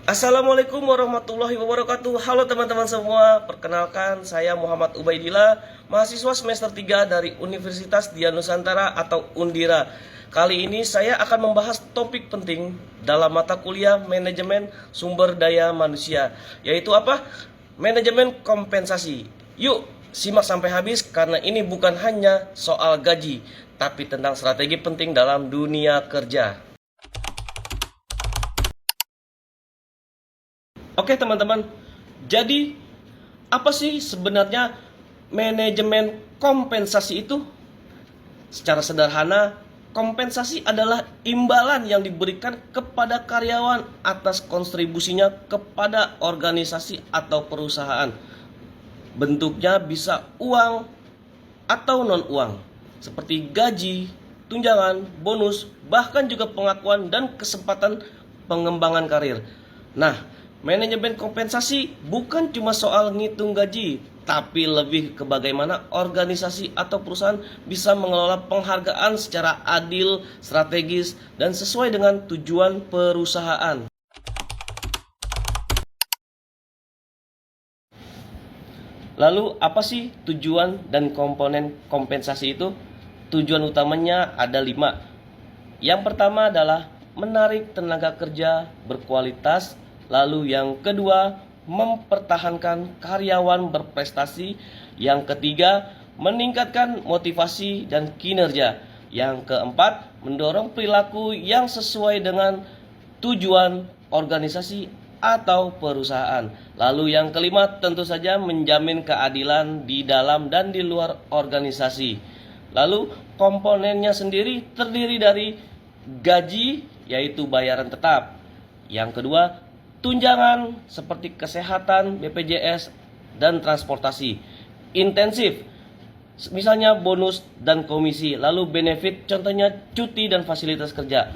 Assalamualaikum warahmatullahi wabarakatuh. Halo teman-teman semua, perkenalkan saya Muhammad Ubaidillah, mahasiswa semester 3 dari Universitas Dian Nusantara atau Undira. Kali ini saya akan membahas topik penting dalam mata kuliah manajemen sumber daya manusia, yaitu apa? Manajemen kompensasi. Yuk simak sampai habis karena ini bukan hanya soal gaji, tapi tentang strategi penting dalam dunia kerja. Oke teman-teman, jadi apa sih sebenarnya manajemen kompensasi itu? Secara sederhana, kompensasi adalah imbalan yang diberikan kepada karyawan atas kontribusinya kepada organisasi atau perusahaan. Bentuknya bisa uang atau non-uang, seperti gaji, tunjangan, bonus, bahkan juga pengakuan dan kesempatan pengembangan karir. Nah, manajemen kompensasi bukan cuma soal ngitung gaji, tapi lebih ke bagaimana organisasi atau perusahaan bisa mengelola penghargaan secara adil, strategis, dan sesuai dengan tujuan perusahaan. Lalu apa sih tujuan dan komponen kompensasi itu? Tujuan utamanya ada 5. Yang pertama adalah menarik tenaga kerja berkualitas. Lalu yang kedua, mempertahankan karyawan berprestasi. Yang ketiga, meningkatkan motivasi dan kinerja. Yang keempat, mendorong perilaku yang sesuai dengan tujuan organisasi atau perusahaan. Lalu yang kelima, tentu saja menjamin keadilan di dalam dan di luar organisasi. Lalu komponennya sendiri terdiri dari gaji, yaitu bayaran tetap. Yang kedua, tunjangan seperti kesehatan, BPJS, dan transportasi. Intensif, misalnya bonus dan komisi. Lalu benefit, contohnya cuti dan fasilitas kerja.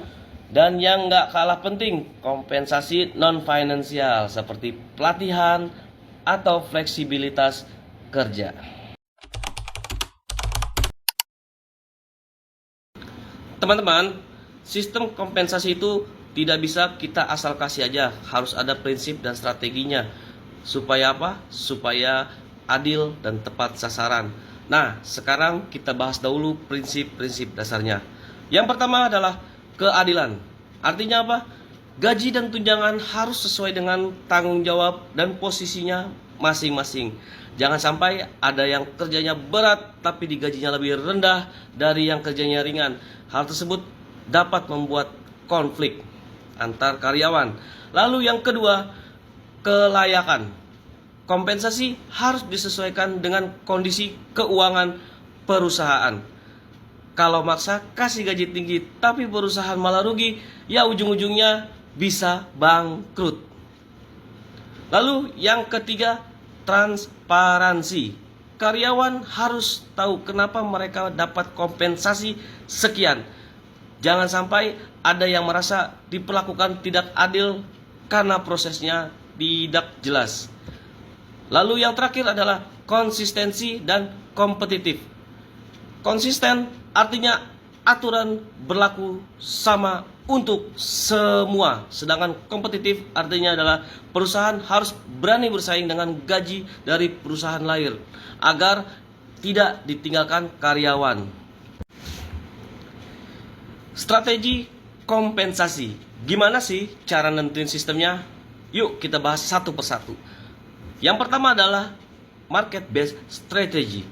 Dan yang nggak kalah penting, kompensasi non-finansial seperti pelatihan atau fleksibilitas kerja. Teman-teman, sistem kompensasi itu tidak bisa kita asal kasih aja, harus ada prinsip dan strateginya. Supaya apa? Supaya adil dan tepat sasaran. Nah, sekarang kita bahas dahulu prinsip-prinsip dasarnya. Yang pertama adalah keadilan. Artinya apa? Gaji dan tunjangan harus sesuai dengan tanggung jawab dan posisinya masing-masing. Jangan sampai ada yang kerjanya berat tapi digajinya lebih rendah dari yang kerjanya ringan. Hal tersebut dapat membuat konflik antar karyawan. Lalu yang kedua, kelayakan. Kompensasi harus disesuaikan dengan kondisi keuangan perusahaan. Kalau maksa kasih gaji tinggi tapi perusahaan malah rugi, ya ujung-ujungnya bisa bangkrut. Lalu yang ketiga, transparansi. Karyawan harus tahu kenapa mereka dapat kompensasi sekian. Jangan sampai ada yang merasa diperlakukan tidak adil karena prosesnya tidak jelas. Lalu yang terakhir adalah konsistensi dan kompetitif. Konsisten artinya aturan berlaku sama untuk semua. Sedangkan kompetitif artinya adalah perusahaan harus berani bersaing dengan gaji dari perusahaan lain agar tidak ditinggalkan karyawan. Strategi kompensasi. Gimana sih cara nentuin sistemnya? Yuk kita bahas satu persatu. Yang pertama adalah market based strategy,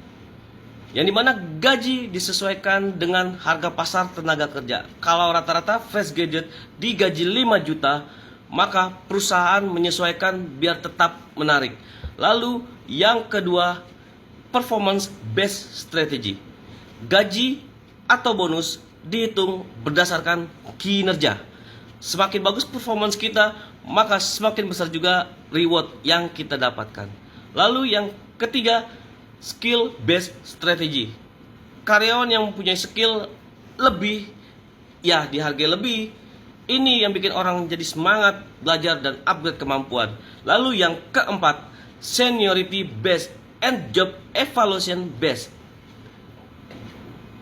yang dimana gaji disesuaikan dengan harga pasar tenaga kerja. Kalau rata-rata fresh graduate digaji 5 juta, maka perusahaan menyesuaikan biar tetap menarik. Lalu yang kedua, performance based strategy. Gaji atau bonus dihitung berdasarkan kinerja. Semakin bagus performance kita, maka semakin besar juga reward yang kita dapatkan. Lalu yang ketiga, skill based strategy. Karyawan yang mempunyai skill lebih, ya dihargai lebih. Ini yang bikin orang jadi semangat belajar dan upgrade kemampuan. Lalu yang keempat, seniority based and job evaluation based.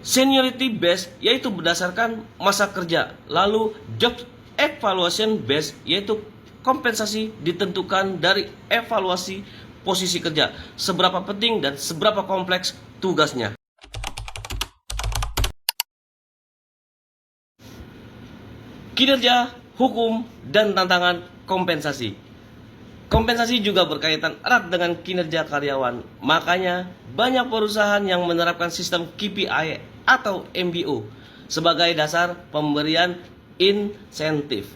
Seniority based yaitu berdasarkan masa kerja. Lalu job evaluation based yaitu kompensasi ditentukan dari evaluasi posisi kerja, seberapa penting dan seberapa kompleks tugasnya. Kinerja, hukum, dan tantangan kompensasi. Kompensasi juga berkaitan erat dengan kinerja karyawan. Makanya banyak perusahaan yang menerapkan sistem KPI atau MBO sebagai dasar pemberian insentif.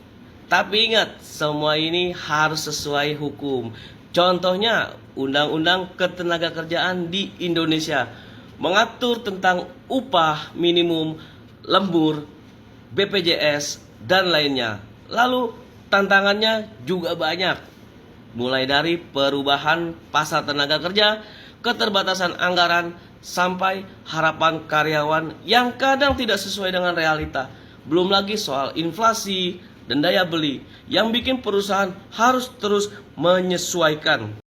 Tapi ingat, semua ini harus sesuai hukum. Contohnya, Undang-Undang Ketenagakerjaan di Indonesia mengatur tentang upah minimum, lembur, BPJS, dan lainnya. Lalu tantangannya juga banyak, mulai dari perubahan pasar tenaga kerja, keterbatasan anggaran, sampai harapan karyawan yang kadang tidak sesuai dengan realita. Belum lagi soal inflasi dan daya beli yang bikin perusahaan harus terus menyesuaikan.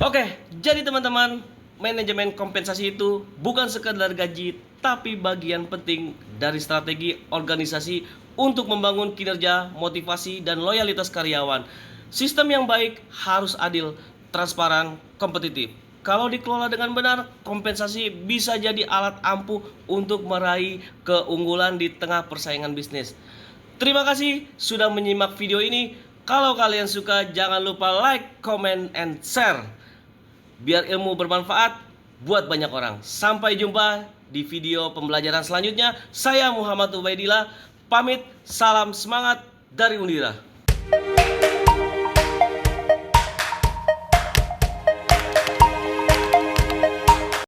Oke, jadi teman-teman, manajemen kompensasi itu bukan sekedar gaji, tapi bagian penting dari strategi organisasi untuk membangun kinerja, motivasi, dan loyalitas karyawan. Sistem yang baik harus adil, transparan, kompetitif. Kalau dikelola dengan benar, kompensasi bisa jadi alat ampuh untuk meraih keunggulan di tengah persaingan bisnis. Terima kasih sudah menyimak video ini. Kalau kalian suka, jangan lupa like, comment, and share, biar ilmu bermanfaat buat banyak orang. Sampai jumpa di video pembelajaran selanjutnya. Saya Muhammad Ubaidillah, pamit, salam semangat dari Undira.